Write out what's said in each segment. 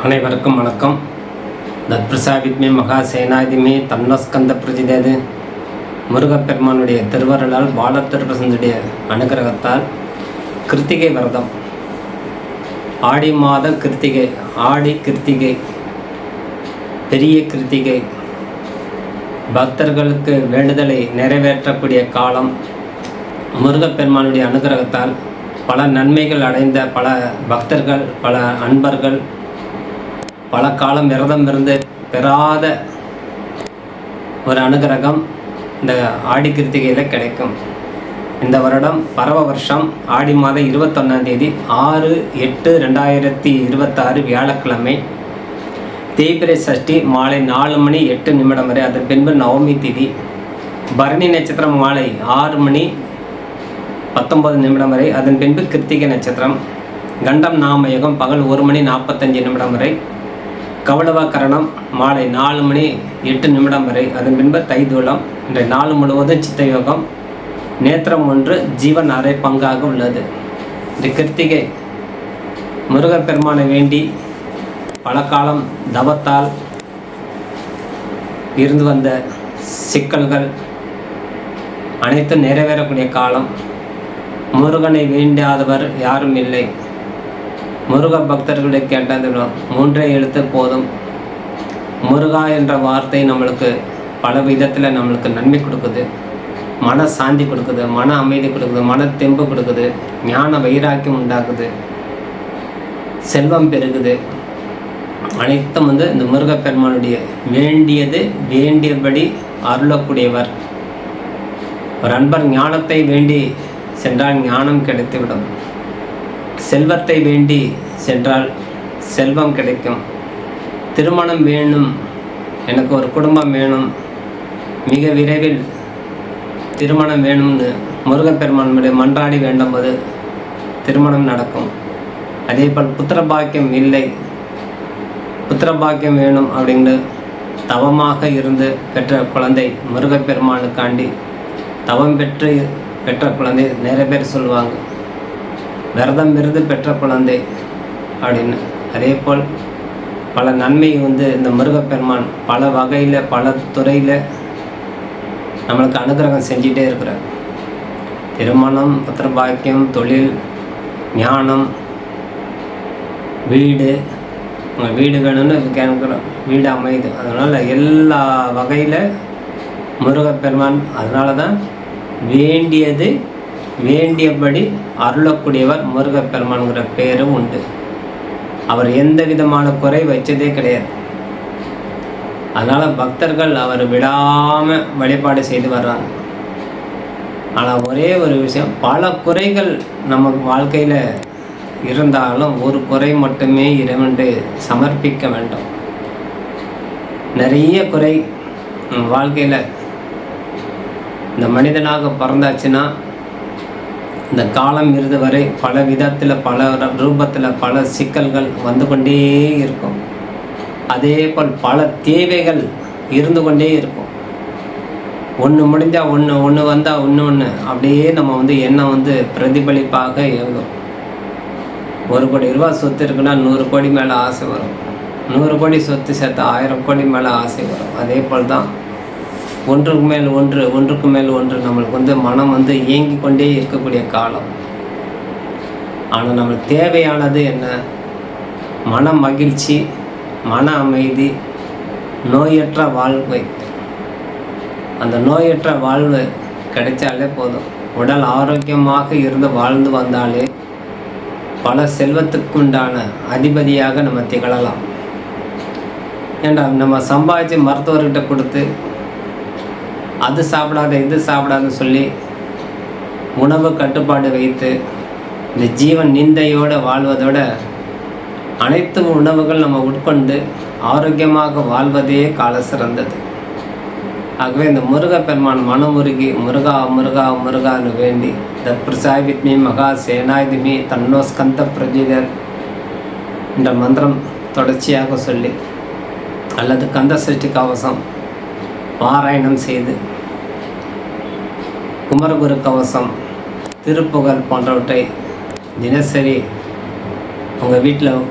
அனைவருக்கும் வணக்கம். தத்பிரசாவித்மே மகாசேனாதிமே தன்னஸ்கந்த பிரஜிதேது. முருகப்பெருமானுடைய திருவருளால் பாலத்திருப்பசனுடைய அனுகிரகத்தால் கிருத்திகை விரதம், ஆடி மாத கிருத்திகை, ஆடி கிருத்திகை, பெரிய கிருத்திகை, பக்தர்களுக்கு வேண்டுதலை நிறைவேற்றக்கூடிய காலம். முருகப்பெருமானுடைய அனுகிரகத்தால் பல நன்மைகள் அடைந்த பல பக்தர்கள், பல அன்பர்கள் பல காலம் விரதம் இருந்து பெறாத ஒரு அனுகிரகம் இந்த ஆடி கிருத்திகையில் கிடைக்கும். இந்த வருடம் பரவ வருஷம் ஆடி மாதம் 21 6/8/2026 வியாழக்கிழமை, தேய்பிரை சஷ்டி மாலை 4 மணி 8 நிமிடம் வரை. அதன் பின்பு நவமி திதி, பரணி நட்சத்திரம் மாலை 6 மணி 19 நிமிடம் வரை. அதன் பின்பு கிருத்திகை நட்சத்திரம், கண்டம் நாமயுகம் பகல் 1 மணி 45 நிமிடம் வரை. கவளவ கரணம் மாலை 4 மணி 8 நிமிடம் வரை. அதன் பின்பு தைதூளம். இன்றைய நாள் முழுவதும் சித்தயோகம், நேத்திரம் 1, ஜீவன் அரை பங்காக உள்ளது. இந்த கிருத்திகை முருகப்பெருமானை வேண்டி பல காலம் தவத்தால் இருந்து வந்த சிக்கல்கள் அனைத்தும் நிறைவேறக்கூடிய காலம். முருகனை வேண்டாதவர் யாரும் இல்லை. முருக பக்தர்களை கேட்டது 3 எழுத்து போதும். முருகா என்ற வார்த்தை நம்மளுக்கு பல விதத்தில் நம்மளுக்கு நன்மை கொடுக்குது, மன சாந்தி கொடுக்குது, மன அமைதி கொடுக்குது, மன தெம்பு கொடுக்குது, ஞான வைராக்கியம் உண்டாக்குது, செல்வம் பெருகுது. அனைத்தும் இந்த முருகப்பெருமானுடைய வேண்டியது வேண்டியபடி அருளக்கூடியவர். ஒரு அன்பர் ஞானத்தை வேண்டி சென்றால் ஞானம் கிடைத்துவிடும். செல்வத்தை வேண்டி சென்றால் செல்வம் கிடைக்கும். திருமணம் வேணும், எனக்கு ஒரு குடும்பம் வேணும், மிக விரைவில் திருமணம் வேணும்னு முருகப்பெருமானுடைய மன்றாடி வேண்டும்போது திருமணம் நடக்கும். அதேபோல் புத்திரபாக்கியம் இல்லை, புத்திரபாக்கியம் வேணும் அப்படின்னு தவமாக இருந்து பெற்ற குழந்தை முருகப்பெருமானுக்காண்டி தவம் பெற்ற குழந்தை நிறைய பேர் சொல்லுவாங்க, விரதம் இருந்து பெற்ற குழந்தை அப்படின்னு. அதேபோல் பல நன்மை இந்த முருகப்பெருமான் பல வகையில் பல துறையில் நம்மளுக்கு அனுகிரகம் செஞ்சிட்டே இருக்கிறார். திருமணம், புத்திரபாக்கியம், தொழில், ஞானம், வீடு, உங்கள் வீடு வேணும்னு கேட்குறோம், வீடு அமையுது. அதனால் எல்லா வகையில் முருகப்பெருமான், அதனால தான் வேண்டியது வேண்டியபடி அருளக்கூடியவர் முருகப்பெருமான்கிற பேரும் உண்டு. அவர் எந்த விதமான குறை வச்சதே கிடையாது. அதனால் பக்தர்கள் அவர் விடாமல் வழிபாடு செய்து வர்றாங்க. ஆனால் ஒரே ஒரு விஷயம், பல குறைகள் நம்ம வாழ்க்கையில் இருந்தாலும் ஒரு குறை மட்டுமே இறைவனுக்கு சமர்ப்பிக்க வேண்டும். நிறைய குறை வாழ்க்கையில் இந்த மனிதனாக பிறந்தாச்சுன்னா இந்த காலம் இறுதி வரை பல விதத்தில் பல ரூபத்தில் பல சிக்கல்கள் வந்து கொண்டே இருக்கும். அதே போல் பல தேவைகள் இருந்து கொண்டே இருக்கும். ஒன்று முடிஞ்சால் ஒன்று வந்தால் ஒன்று அப்படியே நம்ம எண்ணம் பிரதிபலிப்பாக இயங்கும். 1 கோடி ரூபா சொத்து இருக்குன்னா 100 கோடி மேலே ஆசை வரும். 100 கோடி சொத்து சேர்த்தா 1000 கோடி மேலே ஆசை வரும். அதே போல் தான் ஒன்றுக்கு மேல் ஒன்று நம்மளுக்கு மனம் இயங்கி கொண்டே இருக்கக்கூடிய காலம். ஆனால் நம்மளுக்கு தேவையானது என்ன? மன மகிழ்ச்சி, மன அமைதி, நோயற்ற வாழ்வை. அந்த நோயற்ற வாழ்வு கிடைச்சாலே போதும். உடல் ஆரோக்கியமாக இருந்து வாழ்ந்து வந்தாலே பல செல்வத்துக்குண்டான அதிபதியாக நம்ம திகழலாம். ஏண்டா நம்ம சம்பாதிச்சு மருத்துவர்கிட்ட கொடுத்து அது சாப்பிடாத இது சாப்பிடாதுன்னு சொல்லி உணவு கட்டுப்பாடு வைத்து இந்த ஜீவன் நிந்தையோடு வாழ்வதோட அனைத்து உணவுகள் நம்ம உட்கொண்டு ஆரோக்கியமாக வாழ்வதே கால சிறந்தது. ஆகவே இந்த முருகப்பெருமான் மனமுருகி முருகா முருகா முருகான்னு வேண்டி தத்பிரசாவித்மி மகா சேனாயுதிமி தன்னோஸ்கந்த பிரஜிதர் என்ற மந்திரம் தொடர்ச்சியாக சொல்லி அல்லது கந்த சஷ்டி கவசம் பாராயணம் செய்து குமரகுரு கவசம், திருப்புகழ் போன்றவற்றை தினசரி உங்கள் வீட்டில்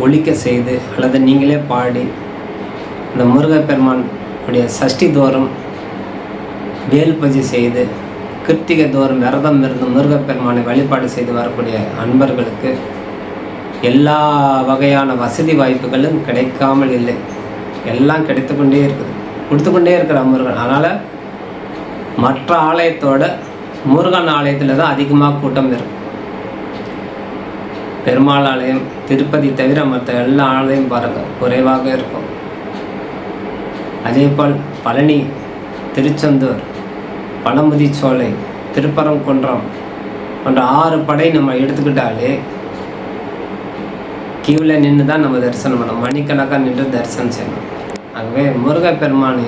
ஒலிக்க செய்து அல்லது நீங்களே பாடி இந்த முருகப்பெருமான் உடைய சஷ்டி தோறும் வேல் பூஜை செய்து கிருத்திகை தோறும் விரதம் இருந்து முருகப்பெருமானை வழிபாடு செய்து வரக்கூடிய அன்பர்களுக்கு எல்லா வகையான வசதி வாய்ப்புகளும் கிடைக்காமல் இல்லை. எல்லாம் கிடைத்துக்கொண்டே இருக்குது, கொடுத்துக்கொண்டே இருக்கிற முருகன். அதனால் மற்ற ஆலயத்தோட முருகன் ஆலயத்தில் தான் அதிகமாக கூட்டம் இருக்கும். பெருமாள் ஆலயம் திருப்பதி தவிர மற்ற எல்லா ஆலயம் பாருங்கள் குறைவாக இருக்கும். அதேபோல் பழனி, திருச்செந்தூர், பழமுதிர்சோலை, திருப்பரங்குன்றம் போன்ற 6 படை நம்ம எடுத்துக்கிட்டாலே கியூவில் நின்று தான் நம்ம தரிசனம் பண்ணணும், மணிக்கணக்காக நின்று தரிசனம் செய்யணும். ஆகவே முருகப்பெருமானை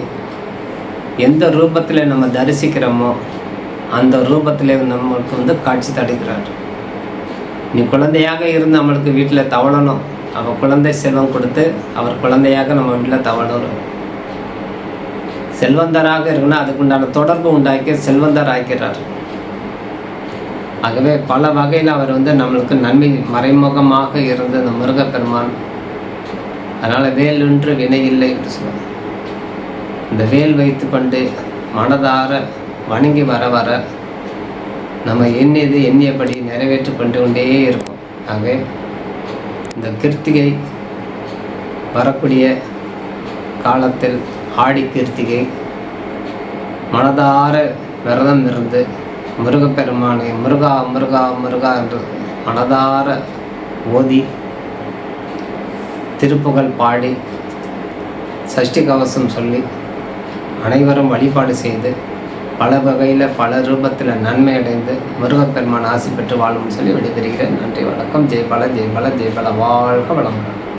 எந்த ரூபத்தில் நம்ம தரிசிக்கிறோமோ அந்த ரூபத்தில் நம்மளுக்கு காட்சி தடுக்கிறார். நீ குழந்தையாக இருந்து நம்மளுக்கு வீட்டில் தவழணும், அவள் குழந்தை செல்வம் கொடுத்து அவர் குழந்தையாக நம்ம வீட்டில் தவழணும். செல்வந்தராக இருக்குன்னா அதுக்குண்டான தொடர்பு உண்டாக்கி செல்வந்தர் ஆக்கிறார். ஆகவே பல வகையில் அவர் நம்மளுக்கு நன்மை மறைமுகமாக இருந்த இந்த முருகப்பெருமான். அதனால் வேல் ஒன்று வினை இல்லை என்று சொல்லுவாங்க. இந்த வேல் வைத்து கொண்டு மனதார வணங்கி வர வர நம்ம எண்ணியபடி நிறைவேற்றி கொண்டே இருக்கும். ஆகவே இந்த கிருத்திகை வரக்கூடிய காலத்தில் ஆடி கிருத்திகை மனதார விரதம் இருந்து முருகப்பெருமானை முருகா முருகா முருகா என்று மனதார ஓதி திருப்புகழ் பாடி சஷ்டி கவசம் சொல்லி அனைவரும் வழிபாடு செய்து பல வகையில் பல ரூபத்தில் நன்மை அடைந்து முருகப்பெருமான் ஆசி பெற்று வாழும்னு சொல்லி விடைபெறுகிறேன். நன்றி, வணக்கம். ஜெய் பல ஜெய் பல ஜெய் பல, வாழ்க வளமுடன்.